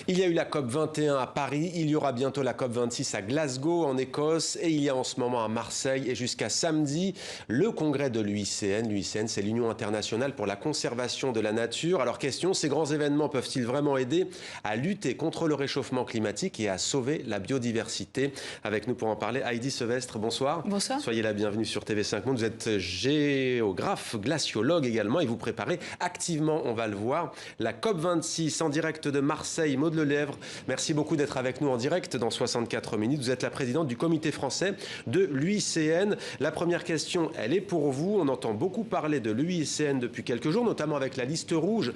Il y a eu la COP 21 à Paris, il y aura bientôt la COP 26 à Glasgow en Écosse et il y a en ce moment à Marseille et jusqu'à samedi le congrès de l'UICN. L'UICN, c'est l'Union internationale pour la conservation de la nature. Alors question, ces grands événements peuvent-ils vraiment aider à lutter contre le réchauffement climatique et à sauver la biodiversité? Avec nous pour en parler, Heidi Sevestre, bonsoir. Bonsoir. Soyez la bienvenue sur TV5 Monde. Vous êtes géographe, glaciologue également et vous préparez activement, on va le voir, la COP 26 en direct de Marseille. Maud Lelièvre, merci beaucoup d'être avec nous en direct dans 64 minutes. Vous êtes la présidente du comité français de l'UICN. La première question, elle est pour vous. On entend beaucoup parler de l'UICN depuis quelques jours, notamment avec la liste rouge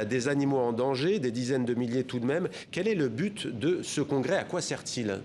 des animaux en danger, des dizaines de milliers tout de même. Quel est le but de ce congrès? À quoi sert-il?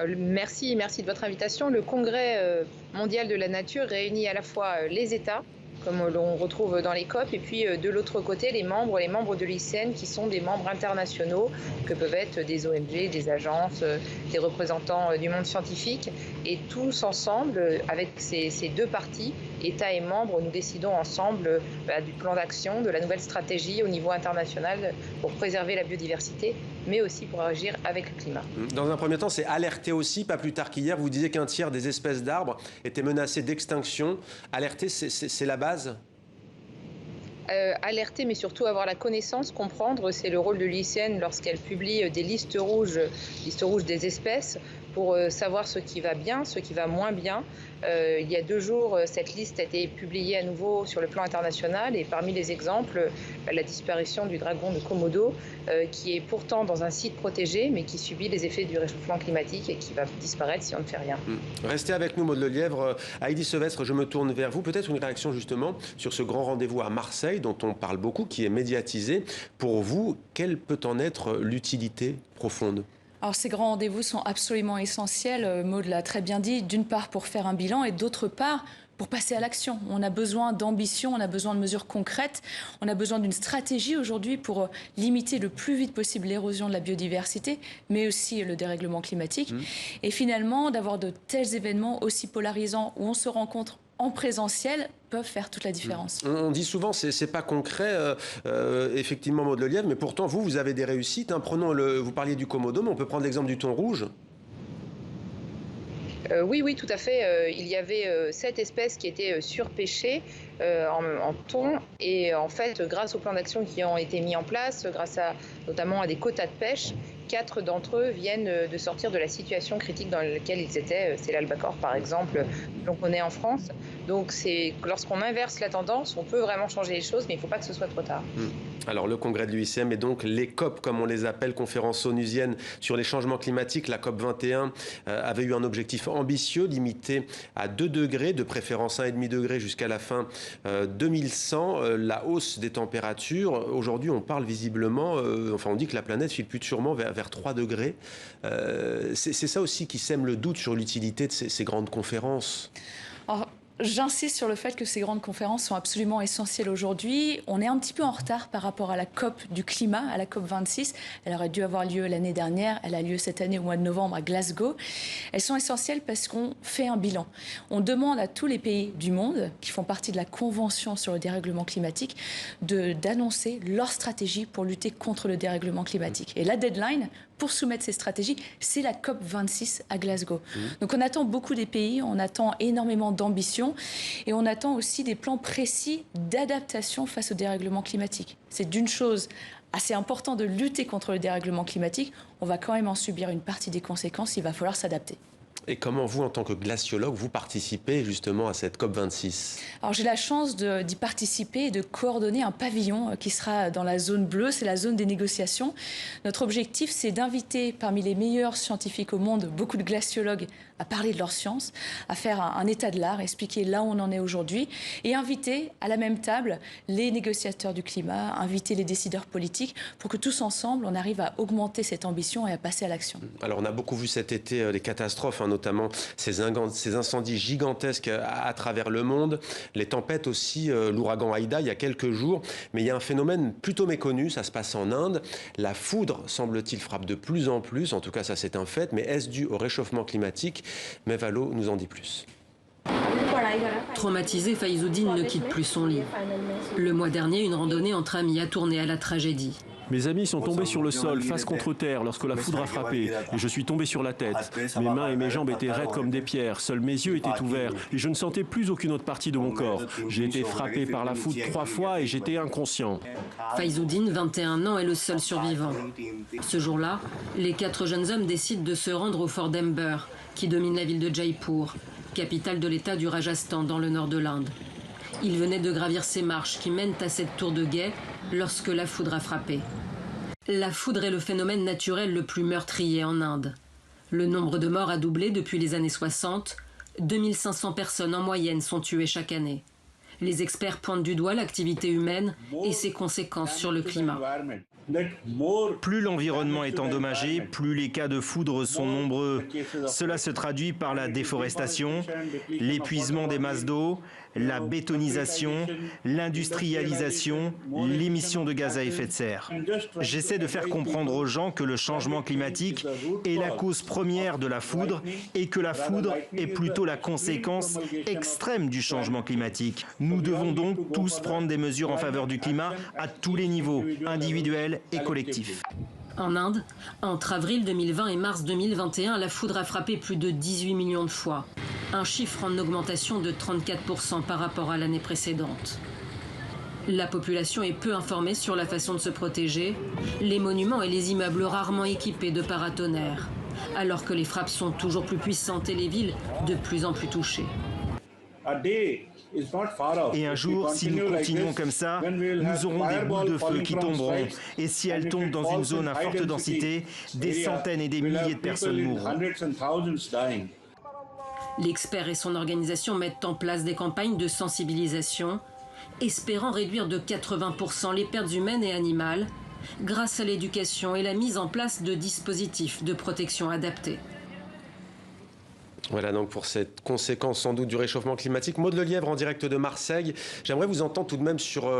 Merci de votre invitation. Le Congrès mondial de la nature réunit à la fois les États, comme l'on retrouve dans les COP, et puis de l'autre côté les membres de l'UICN qui sont des membres internationaux, que peuvent être des ONG, des agences, des représentants du monde scientifique. Et tous ensemble, avec ces deux parties, États et membres, nous décidons ensemble du plan d'action, de la nouvelle stratégie au niveau international pour préserver la biodiversité, mais aussi pour agir avec le climat. Dans un premier temps, c'est alerter aussi, pas plus tard qu'hier, vous disiez qu'un tiers des espèces d'arbres étaient menacées d'extinction. Alerter, c'est la base? Alerter, mais surtout avoir la connaissance, comprendre, c'est le rôle de l'UICN lorsqu'elle publie des listes rouges des espèces, pour savoir ce qui va bien, ce qui va moins bien. Il y a 2 jours, cette liste a été publiée à nouveau sur le plan international et parmi les exemples, la disparition du dragon de Komodo, qui est pourtant dans un site protégé, mais qui subit les effets du réchauffement climatique et qui va disparaître si on ne fait rien. Restez avec nous, Maud Lelièvre. Heidi Sevestre, je me tourne vers vous. Peut-être une réaction justement sur ce grand rendez-vous à Marseille, dont on parle beaucoup, qui est médiatisé. Pour vous, quelle peut en être l'utilité profonde? Alors ces grands rendez-vous sont absolument essentiels, Maud l'a très bien dit, d'une part pour faire un bilan et d'autre part pour passer à l'action. On a besoin d'ambition, on a besoin de mesures concrètes, on a besoin d'une stratégie aujourd'hui pour limiter le plus vite possible l'érosion de la biodiversité, mais aussi le dérèglement climatique. Et finalement, d'avoir de tels événements aussi polarisants où on se rencontre en présentiel peuvent faire toute la différence. On dit souvent c'est pas concret, effectivement, Maud Lelièvre, mais pourtant vous avez des réussites. Hein. Vous parliez du Komodo, mais on peut prendre l'exemple du thon rouge. Oui, tout à fait. Il y avait 7 espèces qui étaient surpêchées en thon. Et en fait, grâce aux plans d'action qui ont été mis en place, grâce notamment à des quotas de pêche, 4 d'entre eux viennent de sortir de la situation critique dans laquelle ils étaient. C'est l'albacore, par exemple, que l'on connaît en France. Donc, lorsqu'on inverse la tendance, on peut vraiment changer les choses, mais il ne faut pas que ce soit trop tard. Alors, le congrès de l'UICN et donc les COP, comme on les appelle, conférence onusienne sur les changements climatiques, la COP 21 avait eu un objectif ambitieux, limité à 2 degrés, de préférence 1,5 degré jusqu'à la fin 2100. La hausse des températures, aujourd'hui, on parle visiblement, on dit que la planète file plus sûrement vers 3 degrés. C'est ça aussi qui sème le doute sur l'utilité de ces grandes conférences. Alors, j'insiste sur le fait que ces grandes conférences sont absolument essentielles aujourd'hui. On est un petit peu en retard par rapport à la COP du climat, à la COP 26. Elle aurait dû avoir lieu l'année dernière. Elle a lieu cette année au mois de novembre à Glasgow. Elles sont essentielles parce qu'on fait un bilan. On demande à tous les pays du monde qui font partie de la Convention sur le dérèglement climatique d'annoncer leur stratégie pour lutter contre le dérèglement climatique. Et la deadline pour soumettre ces stratégies, c'est la COP 26 à Glasgow. Donc on attend beaucoup des pays, on attend énormément d'ambition et on attend aussi des plans précis d'adaptation face au dérèglement climatique. C'est d'une chose assez importante de lutter contre le dérèglement climatique, on va quand même en subir une partie des conséquences, il va falloir s'adapter. Et comment vous, en tant que glaciologue, vous participez justement à cette COP26? Alors j'ai la chance d'y participer et de coordonner un pavillon qui sera dans la zone bleue, c'est la zone des négociations. Notre objectif, c'est d'inviter parmi les meilleurs scientifiques au monde, beaucoup de glaciologues, à parler de leur science, à faire un état de l'art, expliquer là où on en est aujourd'hui et inviter à la même table les négociateurs du climat, inviter les décideurs politiques pour que tous ensemble, on arrive à augmenter cette ambition et à passer à l'action. Alors on a beaucoup vu cet été les catastrophes, notamment ces incendies gigantesques à travers le monde, les tempêtes aussi, l'ouragan Aïda il y a quelques jours, mais il y a un phénomène plutôt méconnu, ça se passe en Inde. La foudre, semble-t-il, frappe de plus en plus, en tout cas ça c'est un fait, mais est-ce dû au réchauffement climatique? Mevalo nous en dit plus. Traumatisé, Faizoudine ne quitte plus son lit. Le mois dernier, une randonnée entre amis a tourné à la tragédie. Mes amis sont tombés sur le sol, face contre terre, lorsque la foudre a frappé, et je suis tombé sur la tête. Mes mains et mes jambes étaient raides comme des pierres, seuls mes yeux étaient ouverts, et je ne sentais plus aucune autre partie de mon corps. J'ai été frappé par la foudre 3 fois et j'étais inconscient. Faizoudine, 21 ans, est le seul survivant. Ce jour-là, les 4 jeunes hommes décident de se rendre au fort d'Ember, qui domine la ville de Jaipur, capitale de l'État du Rajasthan dans le nord de l'Inde. Ils venaient de gravir ces marches qui mènent à cette tour de guet lorsque la foudre a frappé. La foudre est le phénomène naturel le plus meurtrier en Inde. Le nombre de morts a doublé depuis les années 60. 2500 personnes en moyenne sont tuées chaque année. Les experts pointent du doigt l'activité humaine et ses conséquences sur le climat. Plus l'environnement est endommagé, plus les cas de foudre sont nombreux. Cela se traduit par la déforestation, l'épuisement des masses d'eau, la bétonisation, l'industrialisation, l'émission de gaz à effet de serre. J'essaie de faire comprendre aux gens que le changement climatique est la cause première de la foudre et que la foudre est plutôt la conséquence extrême du changement climatique. Nous devons donc tous prendre des mesures en faveur du climat à tous les niveaux, individuels et collectifs. En Inde, entre avril 2020 et mars 2021, la foudre a frappé plus de 18 millions de fois. Un chiffre en augmentation de 34% par rapport à l'année précédente. La population est peu informée sur la façon de se protéger, les monuments et les immeubles rarement équipés de paratonnerres, alors que les frappes sont toujours plus puissantes et les villes de plus en plus touchées. Et un jour, si nous continuons comme ça, nous aurons des boules de feu qui tomberont. Et si elles tombent dans une zone à forte densité, des centaines et des milliers de personnes mourront. L'expert et son organisation mettent en place des campagnes de sensibilisation, espérant réduire de 80% les pertes humaines et animales, grâce à l'éducation et la mise en place de dispositifs de protection adaptés. Voilà donc pour cette conséquence sans doute du réchauffement climatique. Maud Lelièvre en direct de Marseille. J'aimerais vous entendre tout de même sur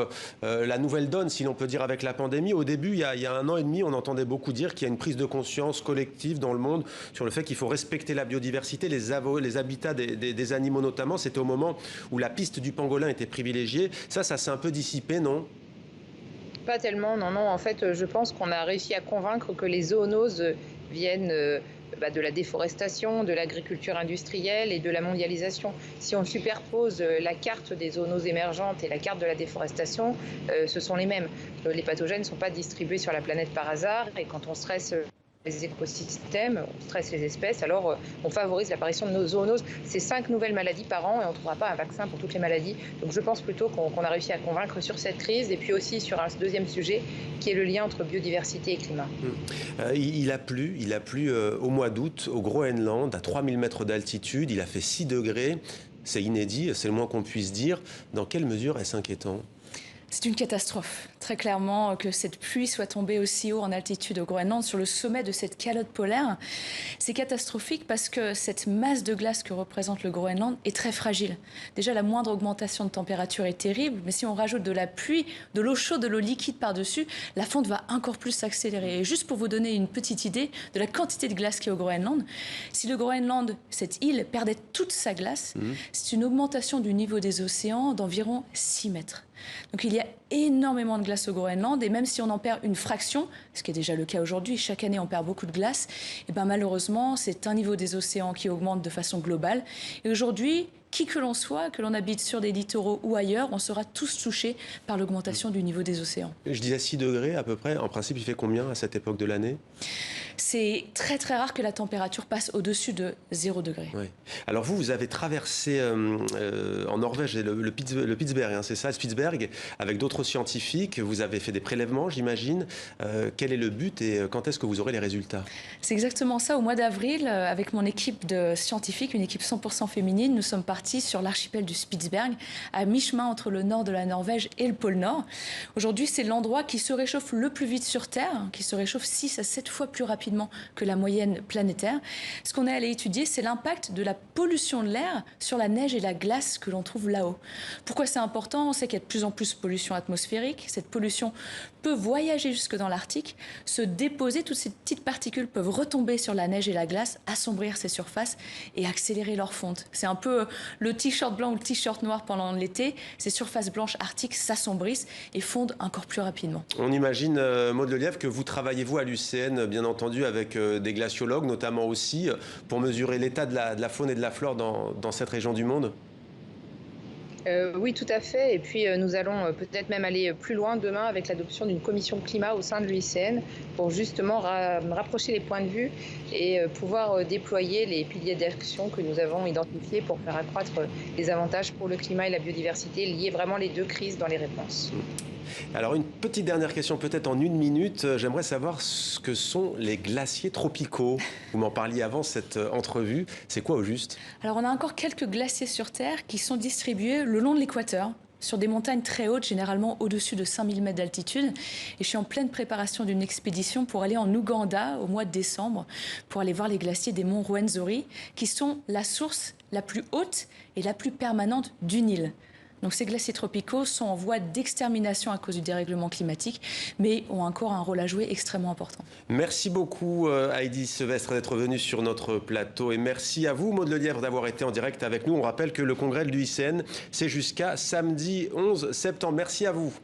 la nouvelle donne, si l'on peut dire, avec la pandémie. Au début, il y a 1 an et demi, on entendait beaucoup dire qu'il y a une prise de conscience collective dans le monde sur le fait qu'il faut respecter la biodiversité, les habitats des animaux notamment. C'était au moment où la piste du pangolin était privilégiée. Ça s'est un peu dissipé, non ? Pas tellement, non. En fait, je pense qu'on a réussi à convaincre que les zoonoses viennent de la déforestation, de l'agriculture industrielle et de la mondialisation. Si on superpose la carte des zoonoses émergentes et la carte de la déforestation, ce sont les mêmes. Les pathogènes ne sont pas distribués sur la planète par hasard et quand on stresse les écosystèmes, on stresse les espèces, alors on favorise l'apparition de nos zoonoses. C'est 5 nouvelles maladies par an et on ne trouvera pas un vaccin pour toutes les maladies. Donc je pense plutôt qu'on a réussi à convaincre sur cette crise et puis aussi sur un deuxième sujet qui est le lien entre biodiversité et climat. Il a plu au mois d'août au Groenland à 3000 mètres d'altitude, il a fait 6 degrés, c'est inédit, c'est le moins qu'on puisse dire. Dans quelle mesure est-ce inquiétant ? C'est une catastrophe, très clairement, que cette pluie soit tombée aussi haut en altitude au Groenland, sur le sommet de cette calotte polaire. C'est catastrophique parce que cette masse de glace que représente le Groenland est très fragile. Déjà, la moindre augmentation de température est terrible, mais si on rajoute de la pluie, de l'eau chaude, de l'eau liquide par-dessus, la fonte va encore plus s'accélérer. Et juste pour vous donner une petite idée de la quantité de glace qu'il y a au Groenland, si le Groenland, cette île, perdait toute sa glace, c'est une augmentation du niveau des océans d'environ 6 mètres. Donc il y a énormément de glace au Groenland et même si on en perd une fraction, ce qui est déjà le cas aujourd'hui, chaque année on perd beaucoup de glace, et malheureusement c'est un niveau des océans qui augmente de façon globale. Et aujourd'hui, qui que l'on soit, que l'on habite sur des littoraux ou ailleurs, on sera tous touchés par l'augmentation du niveau des océans. Je disais 6 degrés à peu près, en principe il fait combien à cette époque de l'année ? C'est très très rare que la température passe au-dessus de 0 degré. Oui. Alors vous avez traversé en Norvège le Spitsberg, c'est ça, Spitsberg, avec d'autres scientifiques. Vous avez fait des prélèvements, j'imagine. Quel est le but et quand est-ce que vous aurez les résultats ? C'est exactement ça. Au mois d'avril, avec mon équipe de scientifiques, une équipe 100% féminine, nous sommes partis sur l'archipel du Spitsberg, à mi-chemin entre le nord de la Norvège et le pôle Nord. Aujourd'hui, c'est l'endroit qui se réchauffe le plus vite sur Terre, qui se réchauffe 6 à 7 fois plus rapidement que la moyenne planétaire. Ce qu'on est allé étudier, c'est l'impact de la pollution de l'air sur la neige et la glace que l'on trouve là-haut. Pourquoi c'est important ? On sait qu'il y a de plus en plus de pollution atmosphérique. Cette pollution peut voyager jusque dans l'Arctique, se déposer, toutes ces petites particules peuvent retomber sur la neige et la glace, assombrir ces surfaces et accélérer leur fonte. C'est un peu le t-shirt blanc ou le t-shirt noir pendant l'été. Ces surfaces blanches arctiques s'assombrissent et fondent encore plus rapidement. On imagine, Maud Lelièvre, que vous travaillez, vous, à l'UICN, bien entendu, avec des glaciologues, notamment aussi, pour mesurer l'état de la faune et de la flore dans cette région du monde. Oui, tout à fait. Et puis, nous allons peut-être même aller plus loin demain avec l'adoption d'une commission climat au sein de l'UICN pour justement rapprocher les points de vue et pouvoir déployer les piliers d'action que nous avons identifiés pour faire accroître les avantages pour le climat et la biodiversité, lier vraiment les deux crises dans les réponses. Alors, une petite dernière question, peut-être en 1 minute. J'aimerais savoir ce que sont les glaciers tropicaux. Vous m'en parliez avant cette entrevue. C'est quoi au juste? Alors, on a encore quelques glaciers sur Terre qui sont distribués le long de l'équateur, sur des montagnes très hautes, généralement au-dessus de 5000 mètres d'altitude. Et je suis en pleine préparation d'une expédition pour aller en Ouganda au mois de décembre, pour aller voir les glaciers des monts Rwenzori, qui sont la source la plus haute et la plus permanente du Nil. Donc ces glaciers tropicaux sont en voie d'extermination à cause du dérèglement climatique, mais ont encore un rôle à jouer extrêmement important. Merci beaucoup Heidi Sevestre d'être venue sur notre plateau et merci à vous Maud Lelièvre d'avoir été en direct avec nous. On rappelle que le congrès de l'UICN, c'est jusqu'à samedi 11 septembre. Merci à vous.